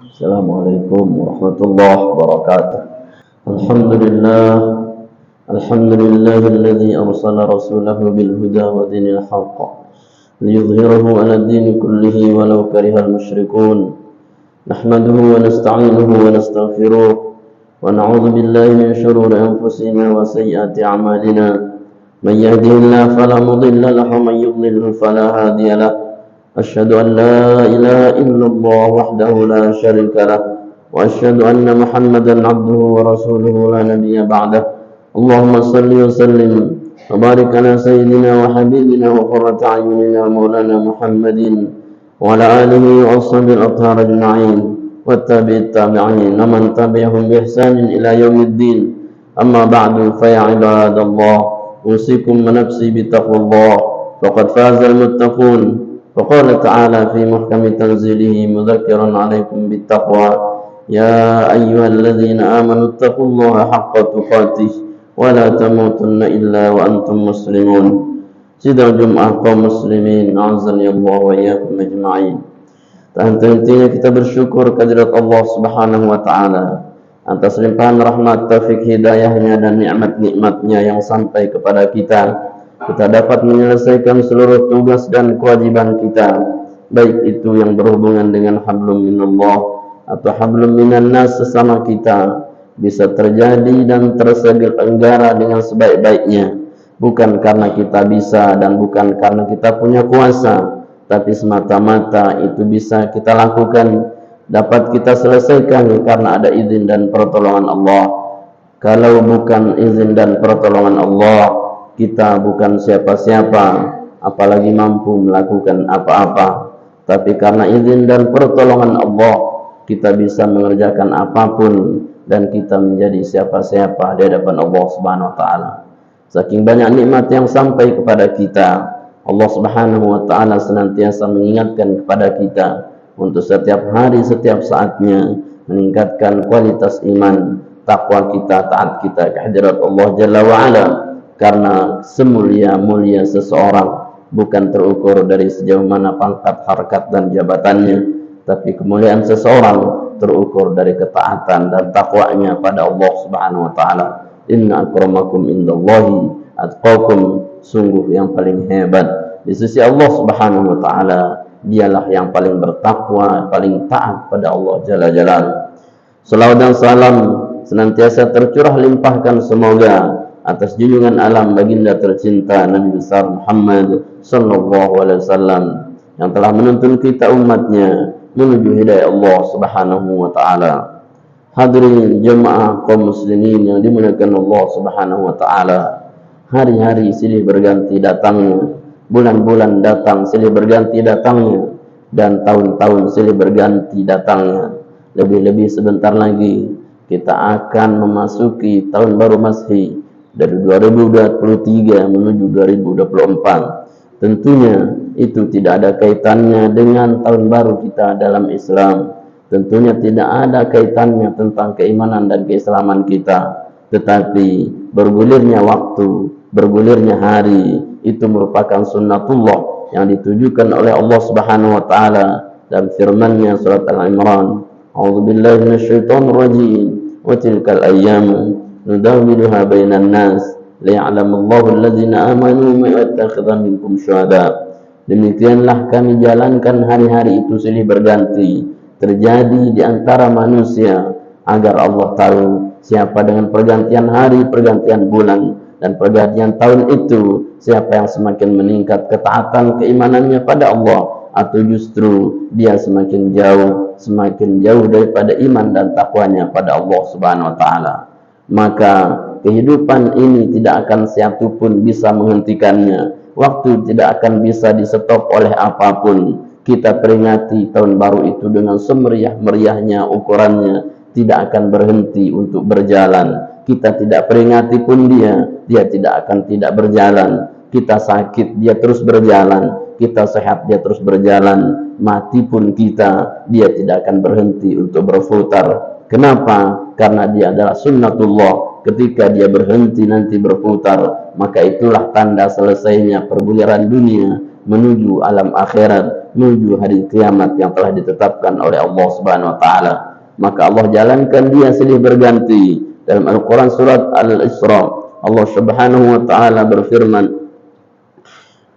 Assalamualaikum warahmatullahi wabarakatuh. Alhamdulillah, alladzi arsala rasulahu bil huda wa dinil haqq liyudhhirahu 'ala ad-din kullihi walau karihal musyrikun. Nahmaduhu wa nasta'inuhu wa nastaghfiruh wa na'udzu billahi min shururi anfusina wa sayyiati a'malina. Man yahdihillahu fala mudilla lahu wa man yudlil fala hadiya lahu. أشهد أن لا إله إلا الله وحده لا شريك له وأشهد أن محمدا عبده ورسوله لا نبي بعده. اللهم صل وسلم وبارك على سيدنا وحبيبنا وقرة أعيننا مولانا محمد وعلى آله وأصحابه الأطهار أجمعين والتابعين ومن تبعهم بإحسان إلى يوم الدين. أما بعد فيا عباد الله أوصيكم ونفسي بتقوى الله فقد فاز المتقون. وقال تعالى في محكم تنزيله مذكرا عليكم بالتقوى يا أيها الذين آمنوا اتقوا الله حق تقاته ولا تموتن إلا وأنتم مسلمون. Sidang Jumat kaum muslimin, a'azzani Allah wa iyyakum ajma'in. Tak henti-hentinya kita bersyukur kehadirat Allah Subhanahu wa taala atas limpahan rahmat, taufik, hidayahnya dan nikmat-nikmatnya yang sampai kepada kita dapat menyelesaikan seluruh tugas dan kewajiban kita, baik itu yang berhubungan dengan hablum minallah atau hablum minan nas sesama kita, bisa terjadi dan terselenggara dengan sebaik-baiknya, bukan karena kita bisa dan bukan karena kita punya kuasa, tapi semata-mata itu bisa kita lakukan, dapat kita selesaikan karena ada izin dan pertolongan Allah. Kalau bukan izin dan pertolongan Allah, kita bukan siapa-siapa, apalagi mampu melakukan apa-apa. Tapi karena izin dan pertolongan Allah, kita bisa mengerjakan apapun dan kita menjadi siapa-siapa di hadapan Allah Subhanahu wa taala. Saking banyak nikmat yang sampai kepada kita, Allah Subhanahu wa taala senantiasa mengingatkan kepada kita untuk setiap hari, setiap saatnya meningkatkan kualitas iman, takwa kita, taat kita kehadirat Allah Jalla wa Ala. Karena semulia-mulia seseorang bukan terukur dari sejauh mana pangkat, harkat, dan jabatannya, tapi kemuliaan seseorang terukur dari ketaatan dan takwanya pada Allah Subhanahu wa taala. Inna akramakum indallahi atqakum, sungguh yang paling hebat di sisi Allah Subhanahu wa taala dialah yang paling bertakwa, paling taat pada Allah Jalla Jalaluhu. Salawat dan salam senantiasa tercurah limpahkan semoga atas junjungan alam baginda tercinta Nabi besar Muhammad sallallahu alaihi wasallam yang telah menuntun kita umatnya menuju hidayah Allah Subhanahu wa taala. Hadirin jemaah kaum muslimin yang dimuliakan Allah Subhanahu wa taala, hari-hari silih berganti datangnya, bulan-bulan datang silih berganti datangnya, dan tahun-tahun silih berganti datangnya. Lebih-lebih sebentar lagi kita akan memasuki tahun baru Masehi dari 2023 menuju 2024. Tentunya itu tidak ada kaitannya dengan tahun baru kita dalam Islam. Tentunya tidak ada kaitannya tentang keimanan dan keislaman kita. Tetapi bergulirnya waktu, bergulirnya hari, itu merupakan sunnatullah yang ditujukan oleh Allah Subhanahu wa taala dalam firman-Nya surat Al-Imran. A'udzubillahi minasyaitonir rajim. Wa tilkal ayyamu nudawiluha bainan nas liya'lamallahu alladzina amanu wa yattakhidha minkum syuhada. Demikianlah kami jalankan hari-hari itu silih berganti terjadi di antara manusia agar Allah tahu siapa dengan pergantian hari, pergantian bulan, dan pergantian tahun itu siapa yang semakin meningkat ketaatan keimanannya pada Allah, atau justru dia semakin jauh daripada iman dan takwanya pada Allah Subhanahu wa taala. Maka kehidupan ini tidak akan satu pun bisa menghentikannya. Waktu tidak akan bisa di-stop oleh apapun. Kita peringati tahun baru itu dengan semeriah-meriahnya ukurannya, tidak akan berhenti untuk berjalan. Kita tidak peringati pun dia tidak akan tidak berjalan. Kita sakit, dia terus berjalan. Kita sehat, dia terus berjalan. Mati pun kita, dia tidak akan berhenti untuk berputar. Kenapa? Karena dia adalah sunnatullah. Ketika dia berhenti nanti berputar, maka itulah tanda selesainya perguliran dunia menuju alam akhirat. menuju hari kiamat yang telah ditetapkan oleh Allah Subhanahu wa taala. Maka Allah jalankan dia silih berganti. Dalam Al-Quran surat Al-Isra, Allah Subhanahu wa taala berfirman,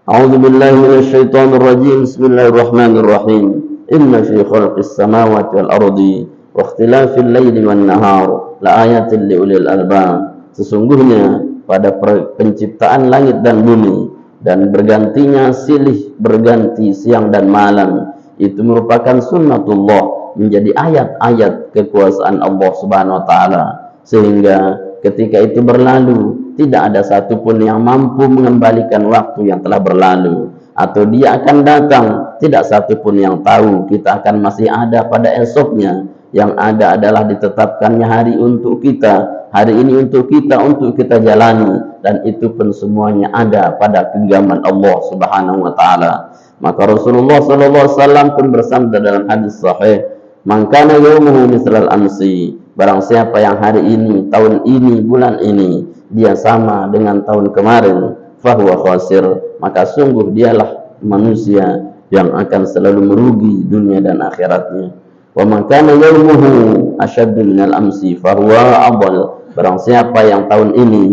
A'udzu billahi minasyaitonir rajim. Bismillahirrahmanirrahim. Inna fi khalqis samawati wal ardi wa ikhtilafil laili wan nahar la ayatin liulil albab. Sesungguhnya pada penciptaan langit dan bumi dan bergantinya silih berganti siang dan malam itu merupakan sunnatullah, menjadi ayat-ayat kekuasaan Allah Subhanahu wa taala, sehingga ketika itu berlalu tidak ada satupun yang mampu mengembalikan waktu yang telah berlalu, atau dia akan datang tidak satupun yang tahu kita akan masih ada pada esoknya. Yang ada adalah ditetapkannya hari untuk kita, hari ini untuk kita jalani, dan itu pun semuanya ada pada genggaman Allah Subhanahu wa taala. Maka Rasulullah sallallahu alaihi wasallam pun bersabda dalam hadis sahih, "Man kana yaumuhu mislal amsi." Barang siapa yang hari ini, tahun ini, bulan ini dia sama dengan tahun kemarin, fahuwa khasir, maka sungguh dialah manusia yang akan selalu merugi dunia dan akhiratnya. Wa man kana yaumuhu ashaddu minal amsi fahuwa adall. Barang siapa yang tahun ini,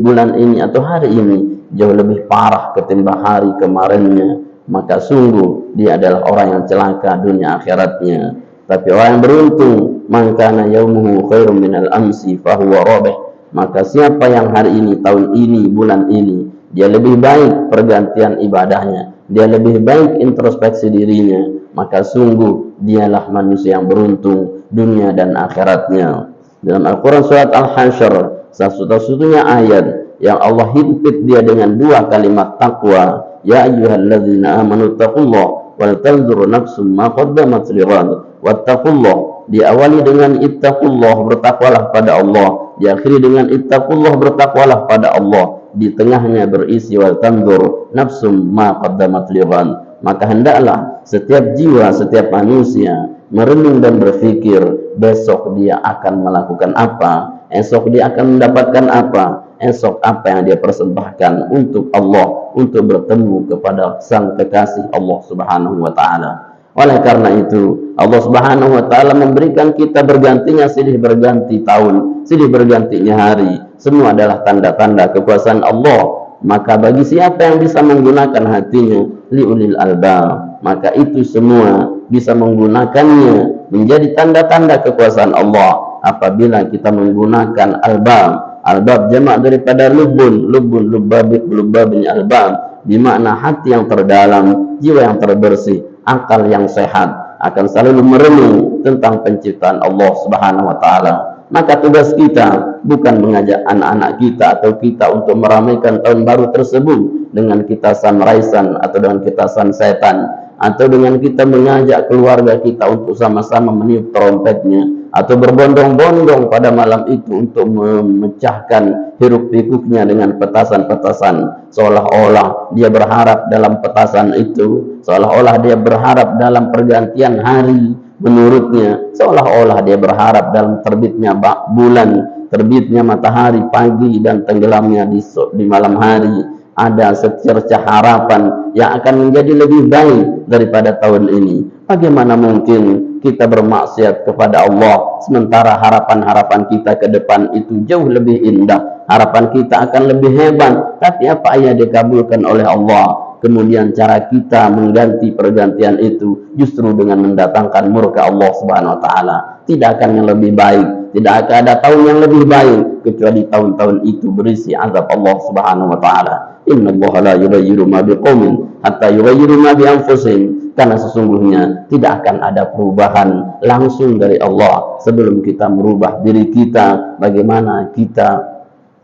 bulan ini atau hari ini jauh lebih parah ketimbang hari kemarinnya, maka sungguh dia adalah orang yang celaka dunia akhiratnya. Tapi orang yang beruntung, man kana yaumuhu khairum minal amsi fahuwa rabih. Maka siapa yang hari ini, tahun ini, bulan ini dia lebih baik pergantian ibadahnya, dia lebih baik introspeksi dirinya, maka sungguh dialah manusia yang beruntung dunia dan akhiratnya. Dalam Al-Quran surat Al-Hasyr, satu-satunya ayat yang Allah himpit dia dengan dua kalimat taqwa, ya ayyuhalladzina amanu taqullaha wal tanzur nafsum ma qaddamat lighad. Wattaqullah, diawali dengan ittaqullah, bertakwalah pada Allah, diakhiri dengan ittaqullah, bertakwalah pada Allah, di tengahnya berisi wal tanzur nafsum ma qaddamat lighad. Maka hendaklah setiap jiwa, setiap manusia merenung dan berpikir besok dia akan melakukan apa, esok dia akan mendapatkan apa, esok apa yang dia persembahkan untuk Allah, untuk bertemu kepada sang kekasih Allah Subhanahu wa taala. Oleh karena itu Allah Subhanahu wa taala memberikan kita bergantinya silih berganti tahun, silih bergantinya hari, semua adalah tanda-tanda kekuasaan Allah. Maka bagi siapa yang bisa menggunakan hatinya, liulil albab, maka itu semua bisa menggunakannya menjadi tanda-tanda kekuasaan Allah apabila kita menggunakan albab. Albab jamak daripada lubun, lubbabin albab, di makna hati yang terdalam, jiwa yang terbersih, akal yang sehat akan selalu merenung tentang penciptaan Allah Subhanahu wa taala. Maka tugas kita bukan mengajak anak-anak kita atau kita untuk meramaikan tahun baru tersebut dengan kita sunrisean atau dengan kita sunsetan, atau dengan kita mengajak keluarga kita untuk sama-sama meniup trompetnya, atau berbondong-bondong pada malam itu untuk memecahkan hiruk-pikuknya dengan petasan-petasan, seolah-olah dia berharap dalam petasan itu, seolah-olah dia berharap dalam pergantian hari menurutnya, seolah-olah dia berharap dalam terbitnya bulan, terbitnya matahari pagi dan tenggelamnya di malam hari ada secercah harapan yang akan menjadi lebih baik daripada tahun ini. Bagaimana mungkin kita bermaksiat kepada Allah sementara harapan-harapan kita ke depan itu jauh lebih indah, harapan kita akan lebih hebat, tapi apa yang dikabulkan oleh Allah? Kemudian cara kita mengganti pergantian itu justru dengan mendatangkan murka Allah Subhanahu wa taala. Tidak akan yang lebih baik, tidak akan ada tahun yang lebih baik kecuali tahun-tahun itu berisi azab Allah Subhanahu wa taala. Innallaha la yughayyiru ma biqaumin hatta yughayyiru ma bi anfusihim. Karena sesungguhnya tidak akan ada perubahan langsung dari Allah sebelum kita merubah diri kita, bagaimana kita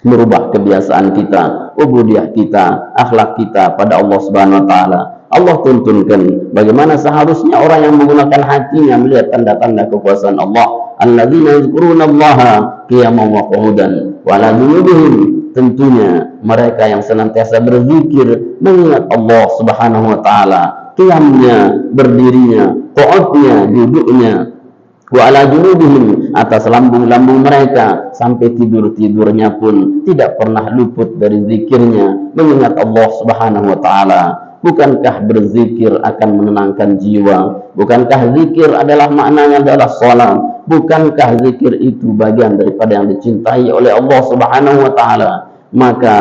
merubah kebiasaan kita, ubudiyah kita, akhlak kita pada Allah Subhanahu wa taala. Allah tuntunkan bagaimana seharusnya orang yang menggunakan hatinya melihat tanda-tanda kekuasaan Allah. Alladzina yadhkurunallaha qiyaman wa qu'udan wa 'ala junubihim. Tentunya mereka yang senantiasa berzikir, mengingat Allah Subhanahu wa taala, qiyamnya, berdirinya, qu'udnya, duduknya, wa 'ala junubihim, atas lambung-lambung mereka, sampai tidur-tidurnya pun tidak pernah luput dari zikirnya, mengingat Allah Subhanahu wa taala. Bukankah berzikir akan menenangkan jiwa? Bukankah zikir adalah maknanya adalah salat? Bukankah zikir itu bagian daripada yang dicintai oleh Allah Subhanahu wa taala? Maka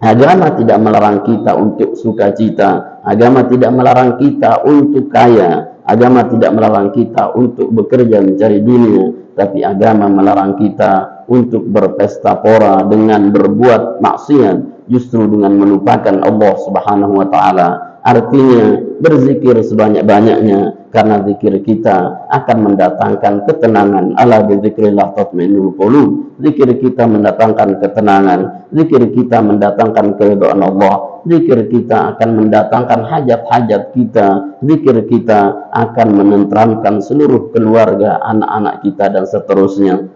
agama tidak melarang kita untuk sukacita, agama tidak melarang kita untuk kaya, agama tidak melarang kita untuk bekerja mencari dunia, tapi agama melarang kita untuk berpesta pora dengan berbuat maksiat, justru dengan melupakan Allah Subhanahu wa taala. Artinya berzikir sebanyak-banyaknya, karena zikir kita akan mendatangkan ketenangan. Ala bizikrillah tatmainnul qulub. Zikir kita mendatangkan ketenangan, zikir kita mendatangkan keridhaan Allah, zikir kita akan mendatangkan hajat-hajat kita, zikir kita akan menenteramkan seluruh keluarga, anak-anak kita dan seterusnya.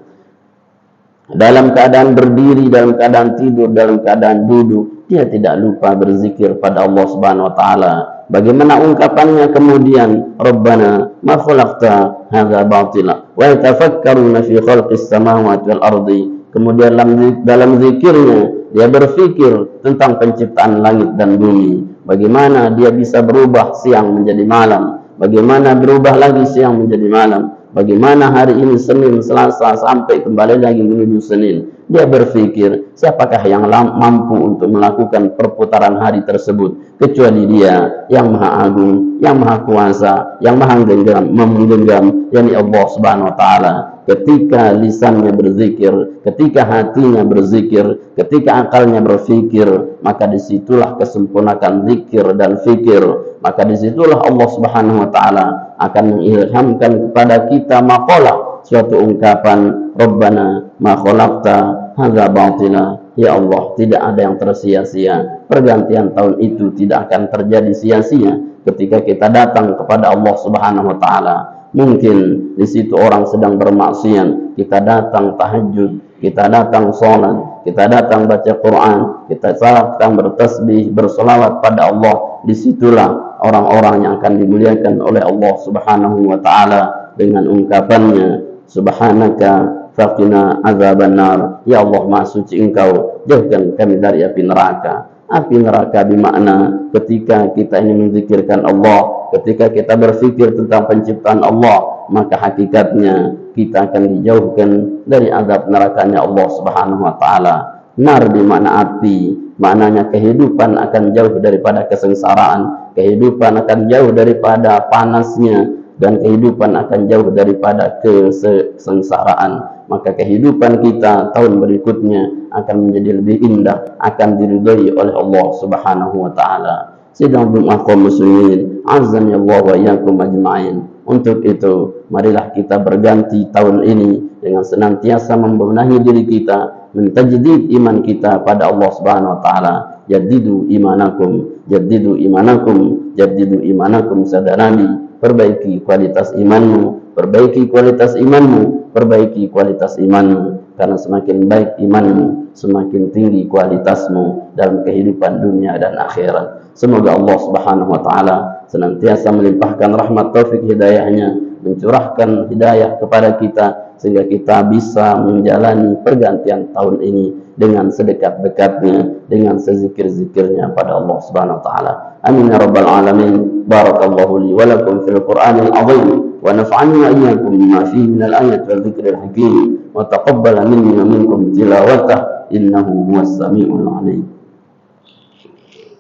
Dalam keadaan berdiri, dalam keadaan tidur, dalam keadaan duduk, dia tidak lupa berzikir pada Allah Subhanahu wa taala. Bagaimana ungkapannya kemudian? Rabbana ma khalaqta hadza batila wa yatafakkaruna fi khalqis samawati wal ardi. Kemudian dalam zikirnya dia berfikir tentang penciptaan langit dan bumi. Bagaimana dia bisa berubah siang menjadi malam? Bagaimana berubah lagi siang menjadi malam? Bagaimana hari ini Senin, Selasa sampai kembali lagi menuju Senin? Dia berpikir, siapakah yang mampu untuk melakukan perputaran hari tersebut kecuali Dia yang Maha Agung, yang Maha Kuasa, yang Maha menggenggam, yakni Allah Subhanahu wa taala. Ketika lisannya berzikir, ketika hatinya berzikir, ketika akalnya berfikir, maka disitulah kesempurnaan zikir dan fikir. Maka disitulah Allah Subhanahu wa taala akan mengilhamkan kepada kita maqalah, suatu ungkapan, Rabbana ma khalaqta hadza batila. Ya Allah, tidak ada yang tersia-sia. Pergantian tahun itu tidak akan terjadi sia-sia ketika kita datang kepada Allah Subhanahu wa taala. Mungkin di situ orang sedang bermaksiat, kita datang tahajud, kita datang sholat, kita datang baca Quran, kita datang bertasbih, bersolawat pada Allah. Disitulah orang-orang yang akan dimuliakan oleh Allah Subhanahu wa taala dengan ungkapannya, Subhanaka faqina azabannar. Ya Allah, Maha Suci Engkau, jauhkan kami dari api neraka. Api neraka bermakna ketika kita ini menzikirkan Allah, ketika kita berfikir tentang penciptaan Allah, maka hakikatnya kita akan dijauhkan dari azab nerakanya Allah Subhanahu wa taala. Nar bermakna api, maknanya kehidupan akan jauh daripada kesengsaraan, kehidupan akan jauh daripada panasnya, dan kehidupan akan jauh daripada kesengsaraan. Maka kehidupan kita tahun berikutnya akan menjadi lebih indah, akan diridhai oleh Allah Subhanahu wa taala. Sidang kaum muslimin, azan ya Allah wa iyyakum ajma'in. Untuk itu, marilah kita berganti tahun ini dengan senantiasa membenahi diri kita, mentajdid iman kita pada Allah Subhanahu wa taala. Jaddidu imanakum, jaddidu imanakum, jaddidu imanakum, sabda Nabi. Perbaiki kualitas imanmu, perbaiki kualitas imanmu, perbaiki kualitas imanmu. Karena semakin baik imanmu, semakin tinggi kualitasmu dalam kehidupan dunia dan akhirat. Semoga Allah Subhanahu wa taala senantiasa melimpahkan rahmat taufik hidayahnya, mencurahkan hidayah kepada kita, sehingga kita bisa menjalani pergantian tahun ini dengan sedekat-dekatnya, dengan sezikir-zikirnya pada Allah Subhanahu wa taala. Amin ya rabbal alamin. Barakallahu li wa lakum fil Qur'anil azim wa nafa'ani wa iyyakum bima fihi minal ayati wal dzikril hakim wa taqabbala minni wa minkum tilawatah innahu huwas samiul alim.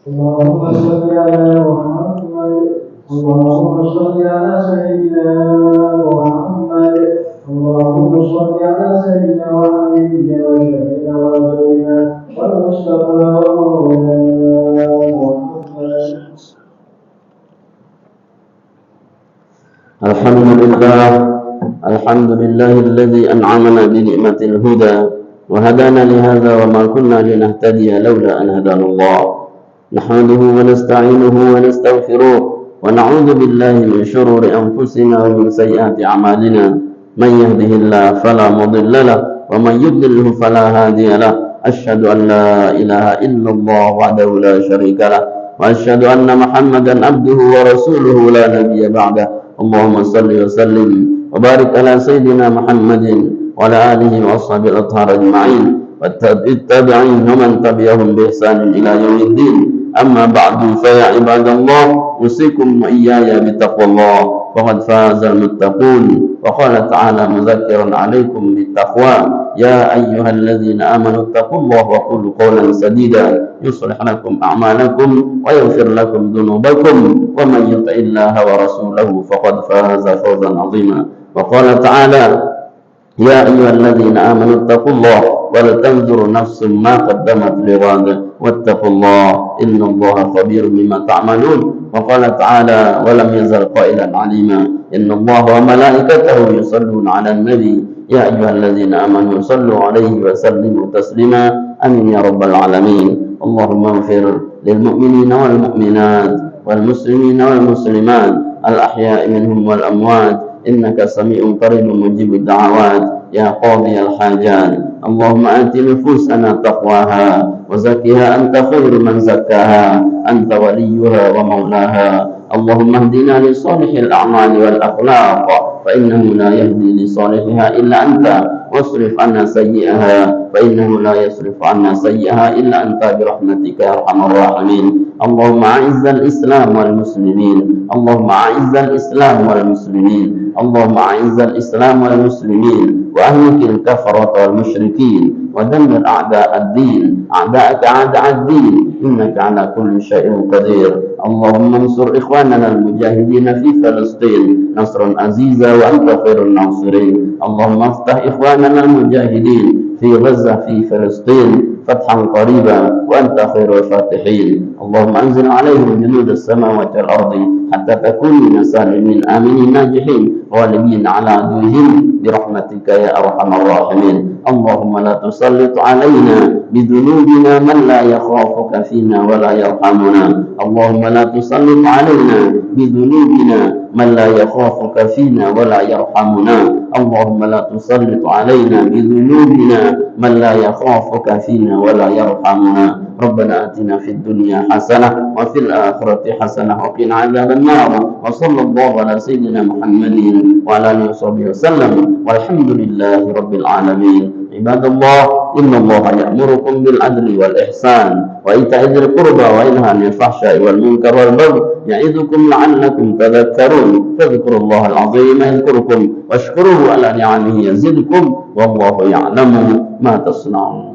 Allahumma shalli ala Muhammad, Allahumma shalli ala sayyidina Muhammad, Allahumma shalli ala sayyidina wa nabiyyina wa shafi'ina wa rasulina wal mustafa wa maulana Muhammad. Alhamdulillah alladzi an'amana bi ni'matil huda wa hadana li hadza wa ma kunna linahtadiya laula an hadana Allah. Nahmaduhu wa nasta'inuhu wa nastaghfiruh wa na'udzu billahi min shururi anfusina wa min sayyiati a'malina. Man yahdihillahu fala mudilla lahu wa man yudlilhu fala hadiya lahu. Asyhadu an la ilaha illallah wahdahu la syarika lahu wa asyhadu anna Muhammadan abduhu wa rasuluhu la nabiyya ba'dahu. Allahumma salli wa sallim wa barik ala sayyidina Muhammadin wa ala alihi wa ashabihi al-athhar ajma'in wa tabi'in wa man tabi'ahum bi ihsanin ila yaumiddin. أما بعد فيا عباد الله أوصيكم وإياي بتقوى الله فقد فاز المتقون. وقال تعالى مذكرا عليكم بالتقوى يا أيها الذين آمنوا اتقوا الله وقولوا قولا سديدا يصلح لكم أعمالكم ويغفر لكم ذنوبكم ومن يطع الله ورسوله فقد فاز فوزا عظيما. وقال تعالى يا أيها الذين آمنوا اتقوا الله ولتنظر نفس ما قدمت لغد واتقوا الله إن الله خبير بما تعملون. وقال تعالى ولم يزل قائلا عليما إن الله وملائكته يصلون على النبي يا أيها الذين آمنوا صلوا عليه وسلموا تسليما آمين يا رب العالمين. اللهم اغفر للمؤمنين والمؤمنات والمسلمين والمسلمات الأحياء منهم والأموات إنك سميع قريب مجيب الدعوات يا قاضي الحاجات. اللهم آت نفوسنا تقواها وزكها أنت خير من زكاها أنت وليها ومولاها. اللهم اهدنا لصالح الأعمال والأخلاق فإنه لا يهدي لصالحها إلا أنت واصرف عنا سيئها فإنه لا يصرف عنا سيئها إلا أنت برحمتك يا أرحم الراحمين. اللهم أعز الإسلام والمسلمين اللهم أعز الإسلام والمسلمين اللهم أعز الإسلام والمسلمين وأهلك الكفرة والمشركين ودمر أعداء الدين أعداءك أعداء الدين إنك على كل شيء قدير. اللهم انصر إخواننا المجاهدين في فلسطين نصرا عزيزا وأنت خير الناصرين. اللهم افتح إخواننا المجاهدين في غزة في فلسطين فتحا قريبا وأنت خير الفاتحين. اللهم أنزل عليهم جنود السماوات والأرض حتى تكون من سالمين آمنين ناجحين غالبين على عدوهم برحمتك يا أرحم الراحمين. اللهم لا تسلط علينا بذنوبنا من لا يخافك فينا ولا يرحمنا. اللهم لا تسلط علينا بذنوبنا من لا يخافك فينا ولا يرحمنا. اللهم لا تسلط علينا بذنوبنا من لا يخافك فينا ولا يرحمنا. ربنا آتنا في الدنيا حسنة وفي الآخرة حسنة وقنا عذاب النار. وصلى الله على سيدنا محمد وعلى آله وصحبه وسلم والحمد لله رب العالمين. عباد الله إن الله يأمركم بالعدل والإحسان وإيتاء ذي القربى وينهى عن الفحشاء والمنكر والبغي يعظكم لعلكم تذكرون. فاذكروا الله العظيم يذكركم واشكروه على نعمه يزدكم والله يعلم ما تصنعون.